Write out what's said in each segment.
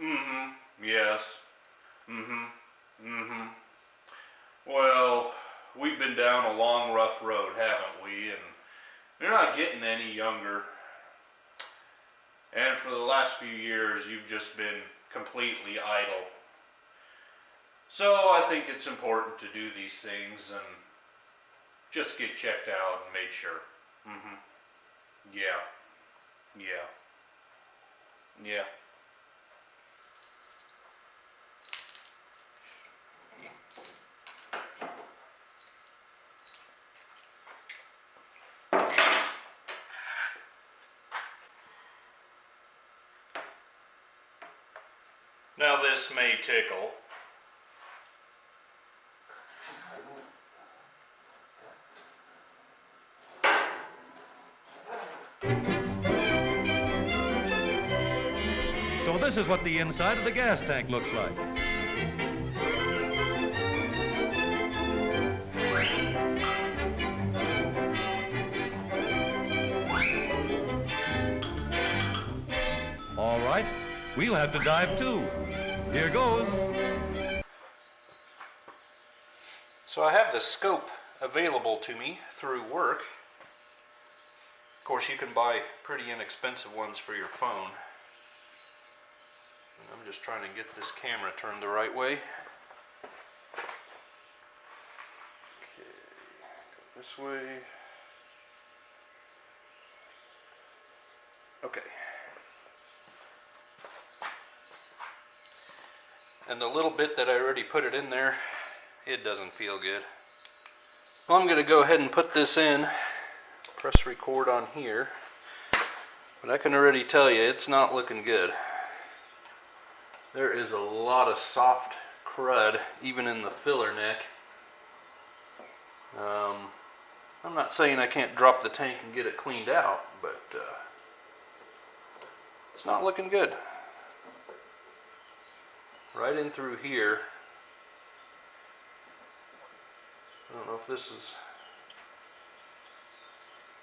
Mm-hmm. Yes. Mm-hmm. Mm-hmm. Well, we've been down a long, rough road, haven't we? And you're not getting any younger. And for the last few years, you've just been completely idle. So I think it's important to do these things and just get checked out and make sure. Mm-hmm. Yeah. Yeah. Yeah. Now this may tickle. So this is what the inside of the gas tank looks like. All right, we'll have to dive too. Here goes. So I have the scope available to me through work. Of course, you can buy pretty inexpensive ones for your phone. And I'm just trying to get this camera turned the right way. Okay, go this way. Okay. And the little bit that I already put it in there, it doesn't feel good. Well, I'm going to go ahead and put this in, press record on here, but I can already tell you it's not looking good. There is a lot of soft crud even in the filler neck. I'm not saying I can't drop the tank and get it cleaned out, but it's not looking good. Right in through here. I don't know if this is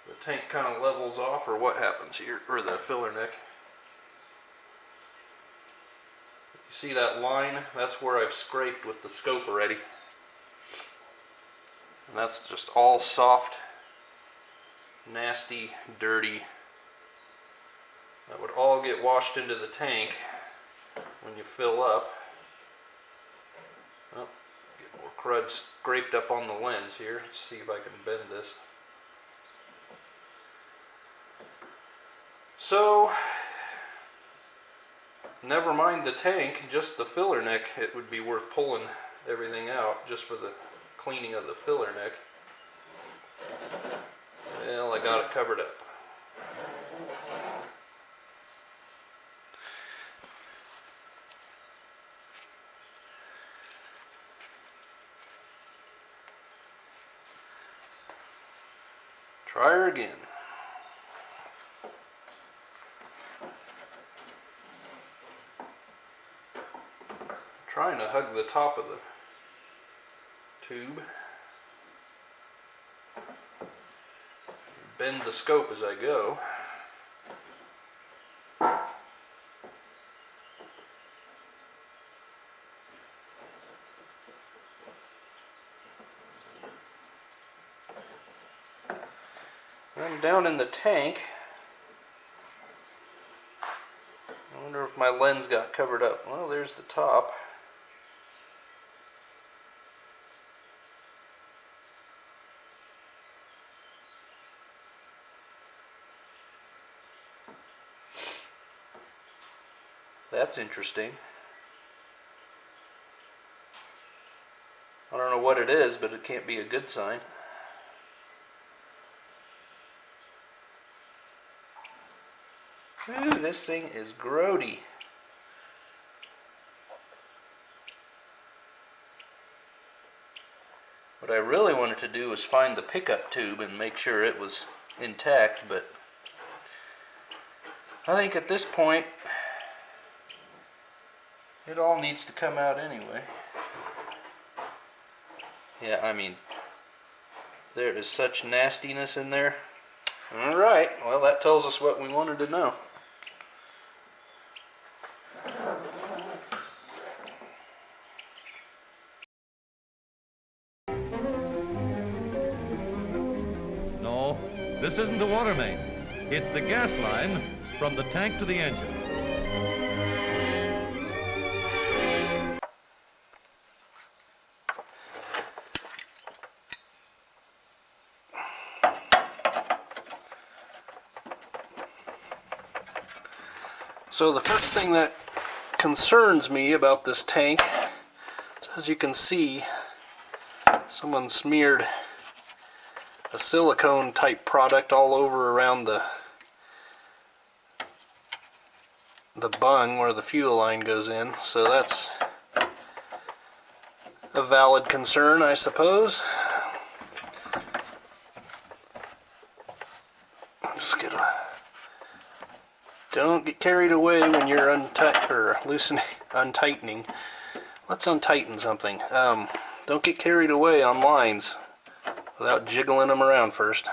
the tank kind of levels off or what happens here, or the filler neck. You see that line? That's where I've scraped with the scope already. And that's just all soft, nasty, dirty. That would all get washed into the tank when you fill up. Oh, get more crud scraped up on the lens here. Let's see if I can bend this. So, never mind the tank, just the filler neck, it would be worth pulling everything out just for the cleaning of the filler neck. Well, I got it covered up. Try her again. Trying to hug the top of the tube. Bend the scope as I go. I'm down in the tank. I wonder if my lens got covered up. Well, there's the top. That's interesting. I don't know what it is, but it can't be a good sign. Ooh, this thing is grody. What I really wanted to do was find the pickup tube and make sure it was intact, but I think at this point it all needs to come out anyway. Yeah, I mean, there is such nastiness in there. Alright, well that tells us what we wanted to know. This isn't the water main. It's the gas line from the tank to the engine. So the first thing that concerns me about this tank, as you can see, someone smeared a silicone type product all over around the bung where the fuel line goes in. So that's a valid concern, I suppose. Just get a Don't get carried away when you're untightening. Let's untighten something. Don't get carried away on lines without jiggling them around first.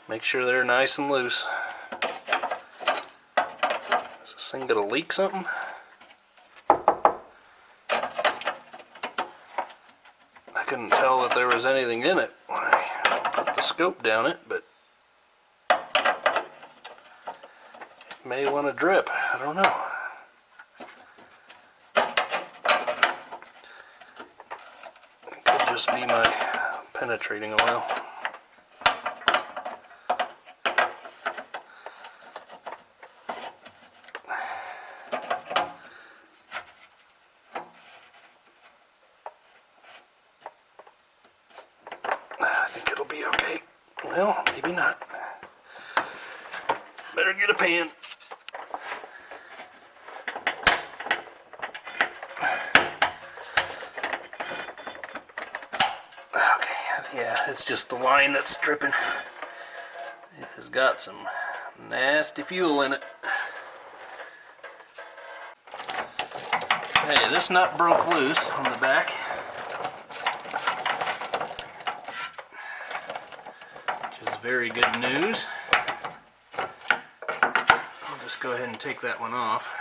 Make sure they're nice and loose. Is this thing gonna leak something? I couldn't tell that there was anything in it when I put the scope down it, but may want to drip. I don't know. It could just be my penetrating oil. I think it'll be okay. Well, maybe not. Better get a pan. Yeah, it's just the line that's dripping. It has got some nasty fuel in it. Hey, this nut broke loose on the back, which is very good news. I'll just go ahead and take that one off.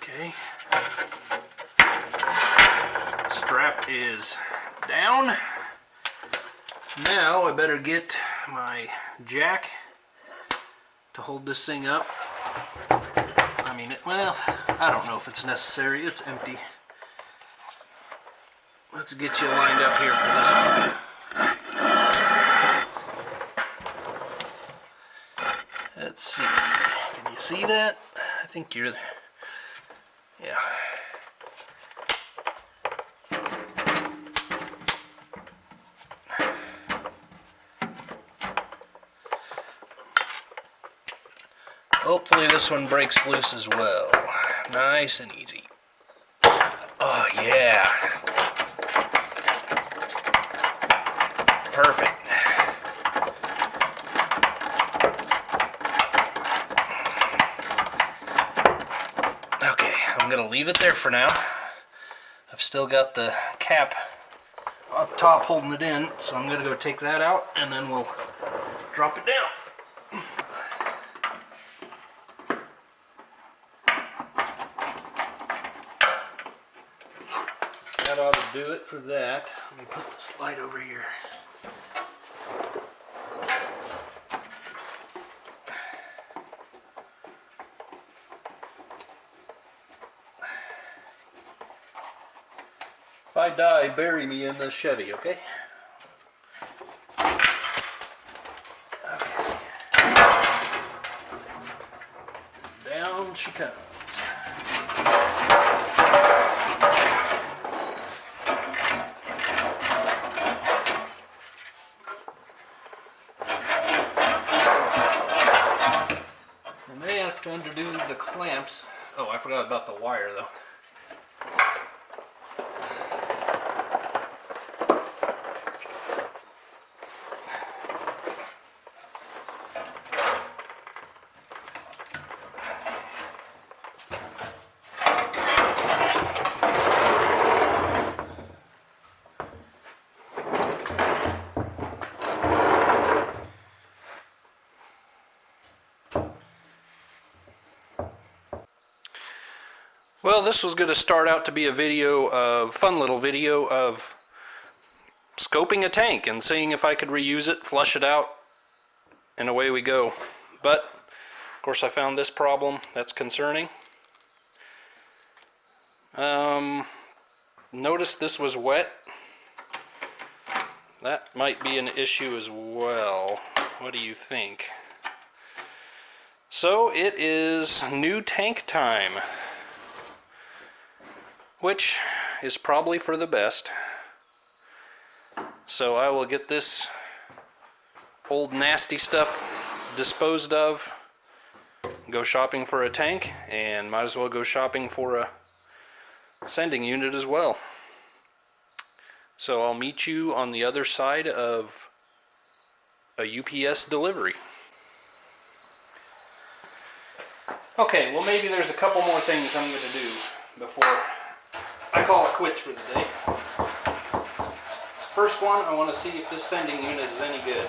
Okay. Strap is down. Now I better get my jack to hold this thing up. I mean, well, I don't know if it's necessary. It's empty. Let's get you lined up here for this one. Let's see. Can you see that? I think you're there. Yeah. Hopefully this one breaks loose as well. Nice and easy. Oh yeah. Perfect. Okay, I'm gonna leave it there for now. I've still got the cap up top holding it in, so I'm gonna go take that out and then we'll drop it down. That ought to do it for that. Let me put this light over here. If I die, bury me in this Chevy, okay? Okay. Down she comes. I may have to undo the clamps. Oh, I forgot about the wire though. Well, this was going to start out to be a fun little video of scoping a tank and seeing if I could reuse it, flush it out, and away we go. But, of course, I found this problem that's concerning. Notice this was wet. That might be an issue as well. What do you think? So it is new tank time, which is probably for the best. So I will get this old nasty stuff disposed of, go shopping for a tank, and might as well go shopping for a sending unit as well. So I'll meet you on the other side of a UPS delivery. Okay, well maybe there's a couple more things I'm going to do before I call it quits for the day. First one, I want to see if this sending unit is any good.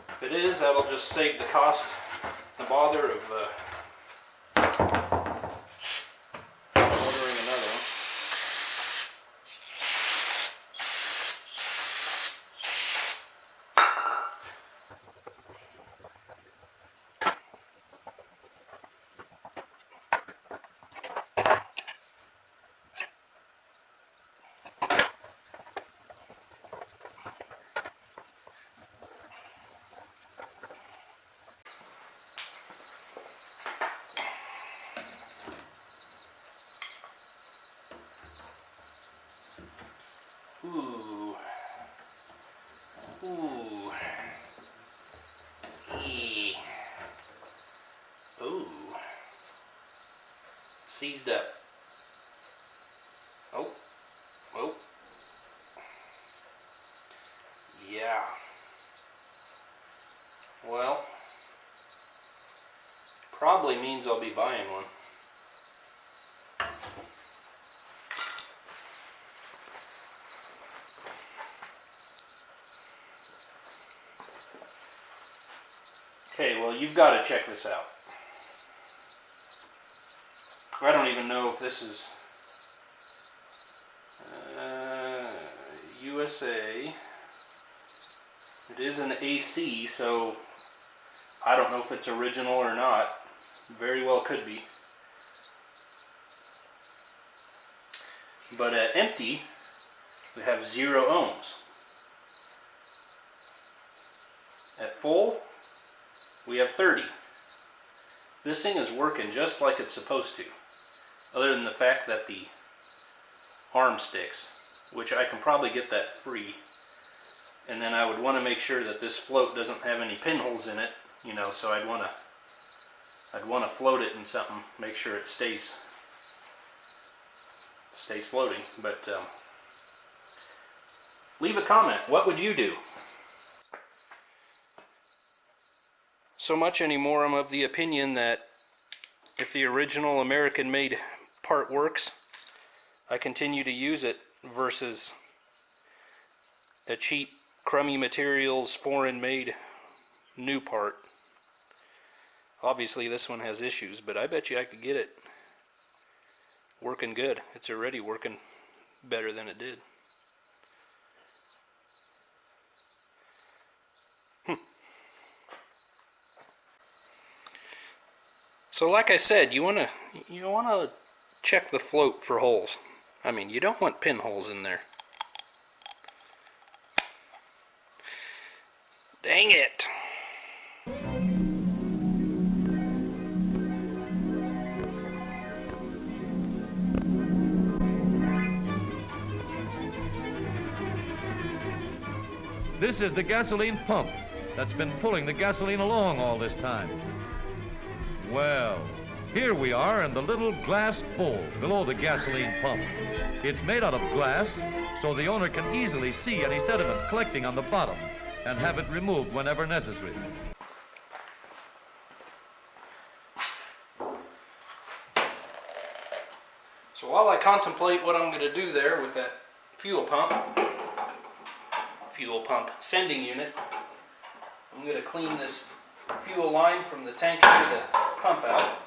If it is, that'll just save the cost, the bother of ordering another one. Ooh. Ooh. Eee. Ooh. Seized up. Oh. Oh. Yeah. Well, probably means I'll be buying one. Okay, well, you've got to check this out. I don't even know if this is USA. It is an AC, so I don't know if it's original or not. Very well could be. But at empty, we have 0 ohms. At full, we have 30. This thing is working just like it's supposed to, other than the fact that the arm sticks, which I can probably get that free. And then I would want to make sure that this float doesn't have any pinholes in it, you know, so I'd want to float it in something, make sure it stays floating. But leave a comment. What would you do? So much anymore, I'm of the opinion that if the original American-made part works, I continue to use it versus a cheap, crummy materials, foreign-made new part. Obviously this one has issues, but I bet you I could get it working good. It's already working better than it did. So like I said, you wanna check the float for holes. I mean, you don't want pinholes in there. Dang it! This is the gasoline pump that's been pulling the gasoline along all this time. Well, here we are in the little glass bowl below the gasoline pump. It's made out of glass, so the owner can easily see any sediment collecting on the bottom and have it removed whenever necessary. So while I contemplate what I'm going to do there with that fuel pump sending unit, I'm going to clean this fuel line from the tank to the pump out.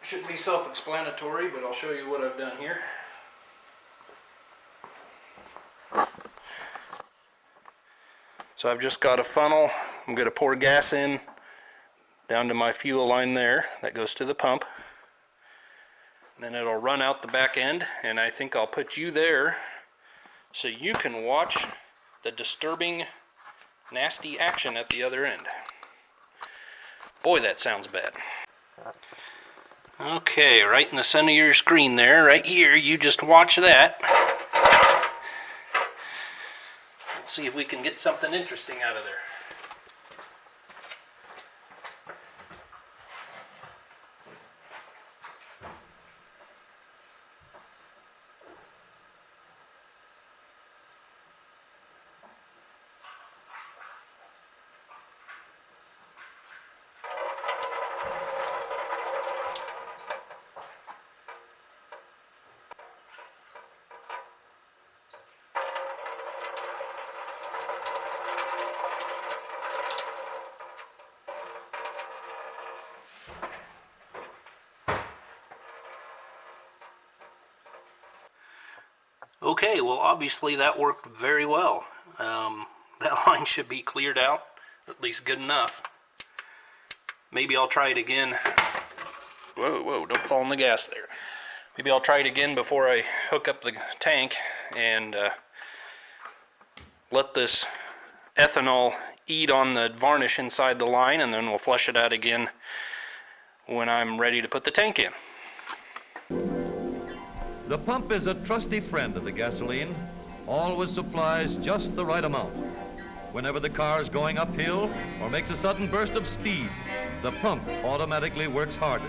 Should be self-explanatory, but I'll show you what I've done here. So I've just got a funnel. I'm going to pour gas in down to my fuel line there. That goes to the pump. And then it'll run out the back end, and I think I'll put you there so you can watch the disturbing, nasty action at the other end. Boy, that sounds bad. Okay, right in the center of your screen there, right here, you just watch that. Let's see if we can get something interesting out of there. Okay, well obviously that worked very well. That line should be cleared out, at least good enough. Maybe I'll try it again. Whoa, don't fall in the gas there. Maybe I'll try it again before I hook up the tank and let this ethanol eat on the varnish inside the line, and then we'll flush it out again when I'm ready to put the tank in. The pump is a trusty friend of the gasoline, always supplies just the right amount. Whenever the car is going uphill or makes a sudden burst of speed, the pump automatically works harder.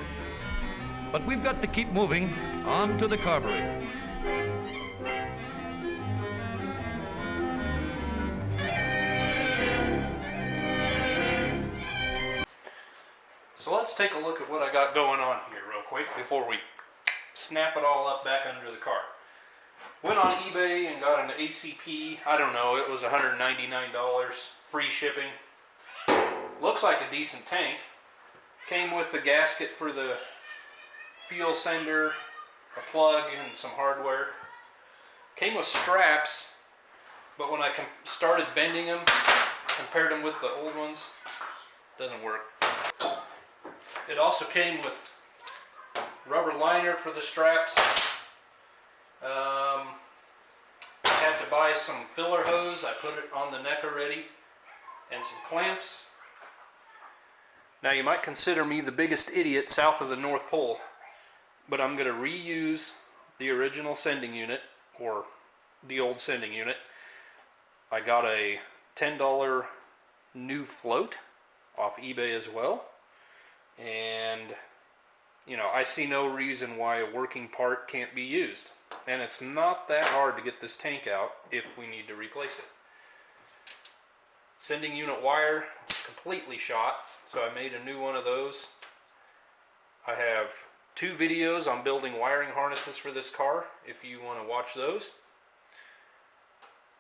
But we've got to keep moving on to the carburetor. So let's take a look at what I got going on here real quick before we snap it all up back under the car. Went on eBay and got an ACP, I don't know, it was $199, free shipping. Looks like a decent tank. Came with the gasket for the fuel sender, a plug, and some hardware. Came with straps, but when I started bending them, compared them with the old ones, doesn't work. It also came with rubber liner for the straps. Had to buy some filler hose. I put it on the neck already, and some clamps. Now you might consider me the biggest idiot south of the North Pole, but I'm going to reuse the original sending unit, or the old sending unit. I got a $10 new float off eBay as well, and you know, I see no reason why a working part can't be used. And it's not that hard to get this tank out if we need to replace it. Sending unit wire completely shot, so I made a new one of those. I have 2 videos on building wiring harnesses for this car if you want to watch those.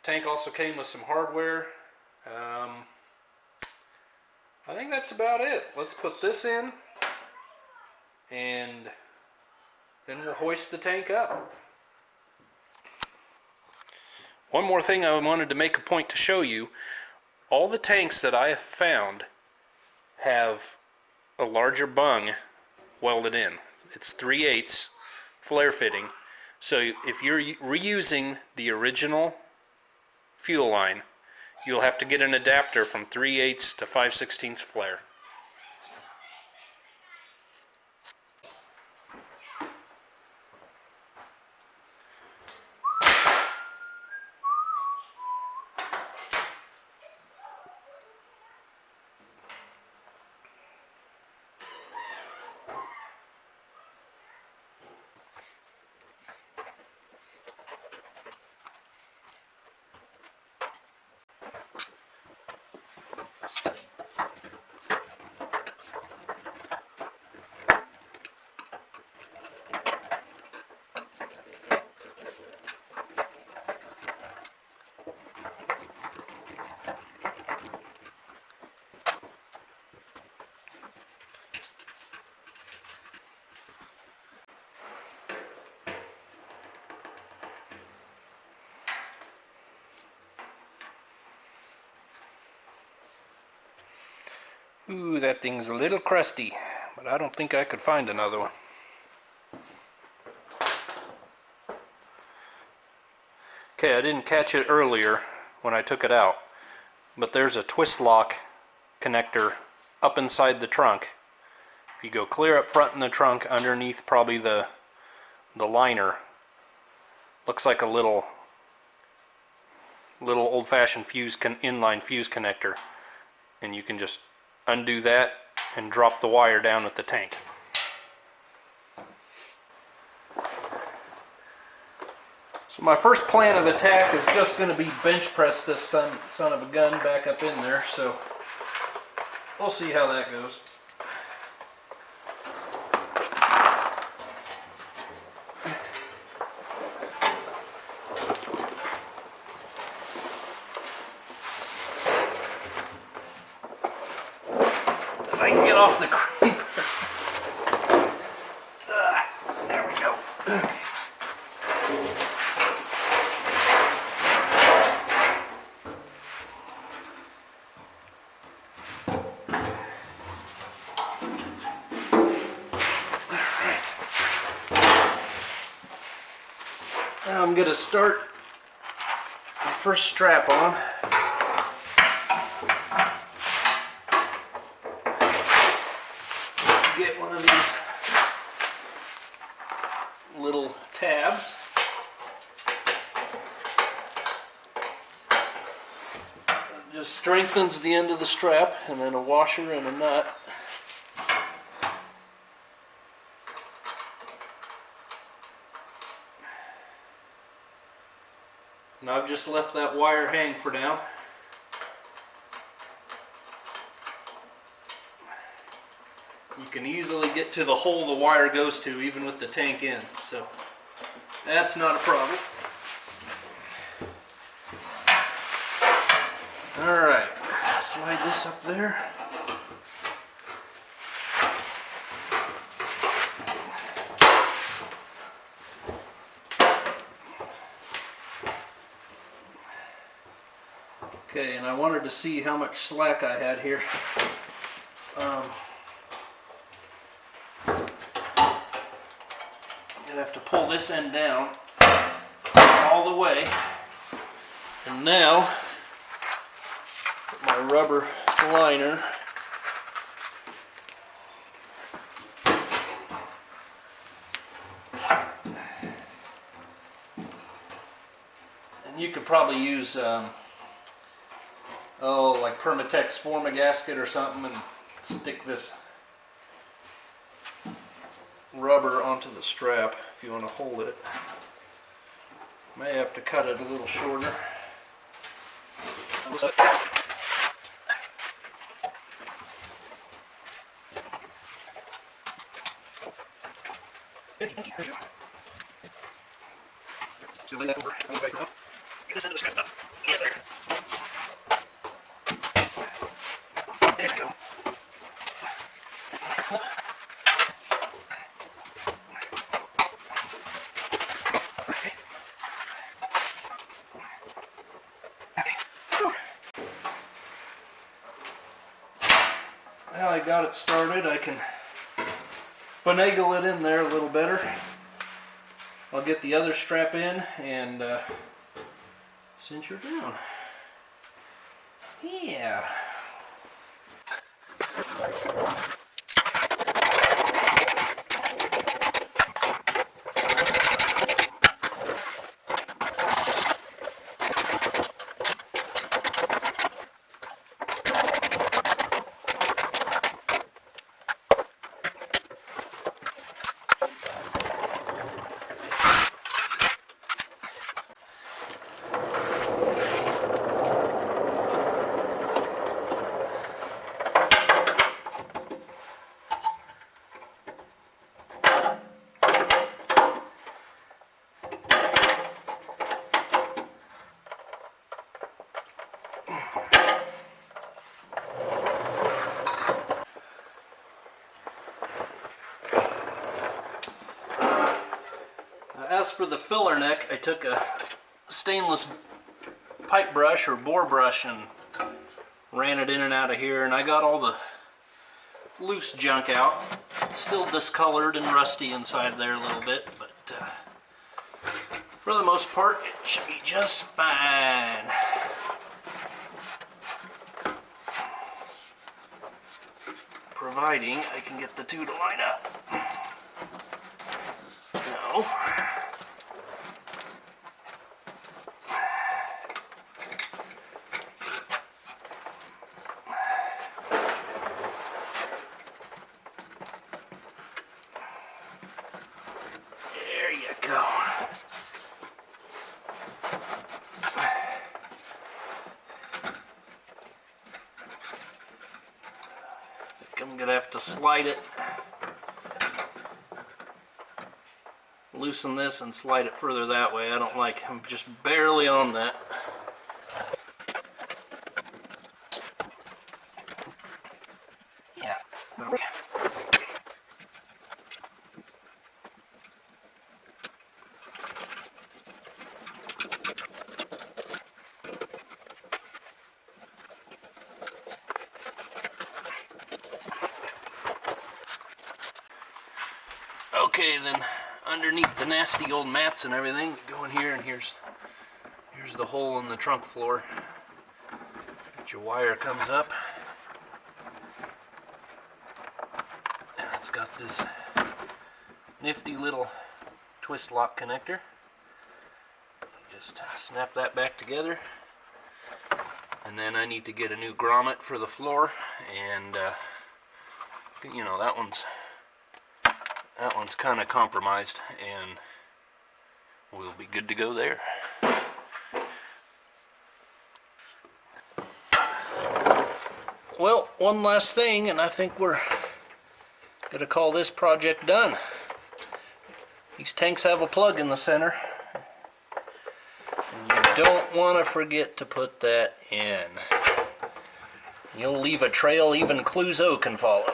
Tank also came with some hardware. I think that's about it. Let's put this in, and then we'll hoist the tank up. One more thing I wanted to make a point to show you. All the tanks that I have found have a larger bung welded in. It's 3/8 flare fitting. So if you're reusing the original fuel line, you'll have to get an adapter from 3/8 to 5/16 flare. Ooh, that thing's a little crusty, but I don't think I could find another one. Okay, I didn't catch it earlier when I took it out, but there's a twist lock connector up inside the trunk. If you go clear up front in the trunk, underneath probably the liner, looks like a little old-fashioned inline fuse connector, and you can just undo that and drop the wire down at the tank. So my first plan of attack is just going to be bench press this son of a gun back up in there, so we'll see how that goes. If I can get off the creeper. There we go. Now I'm going to start the first strap on. Get one of these little tabs. It just strengthens the end of the strap, and then a washer and a nut. And I've just left that wire hang for now. You can easily get to the hole the wire goes to even with the tank in, so that's not a problem. Alright, slide this up there. Okay, and I wanted to see how much slack I had here. I have to pull this end down all the way, and now put my rubber liner and you could probably use like Permatex Formagasket or something, and stick this rubber onto the strap if you want to hold it. May have to cut it a little shorter. So lay that over. Get this into the strap up. Get there. There we go. Now I got it started, I can finagle it in there a little better. I'll get the other strap in and cinch her down. Yeah. As for the filler neck, I took a stainless pipe brush or bore brush and ran it in and out of here, and I got all the loose junk out. It's still discolored and rusty inside there a little bit, but for the most part, it should be just fine. Providing I can get the two to line up. No. There you go. I'm gonna have to slide it, loosen this and slide it further that way. I'm just barely on that. Yeah. Okay, then underneath the nasty old mats and everything, go in here, and here's the hole in the trunk floor that your wire comes up. And it's got this nifty little twist lock connector. Just snap that back together. And then I need to get a new grommet for the floor, and you know, that one's kind of compromised, and we'll be good to go there. Well, one last thing, and I think we're gonna call this project done. These tanks have a plug in the center, and you don't want to forget to put that in. You'll leave a trail even Clouseau can follow.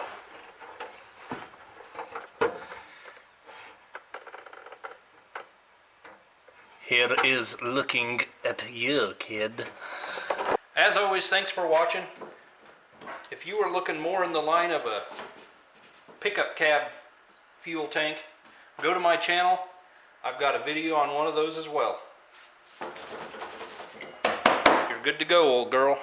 Here is looking at you, kid. As always, thanks for watching. If you are looking more in the line of a pickup cab fuel tank, go to my channel. I've got a video on one of those as well. You're good to go, old girl.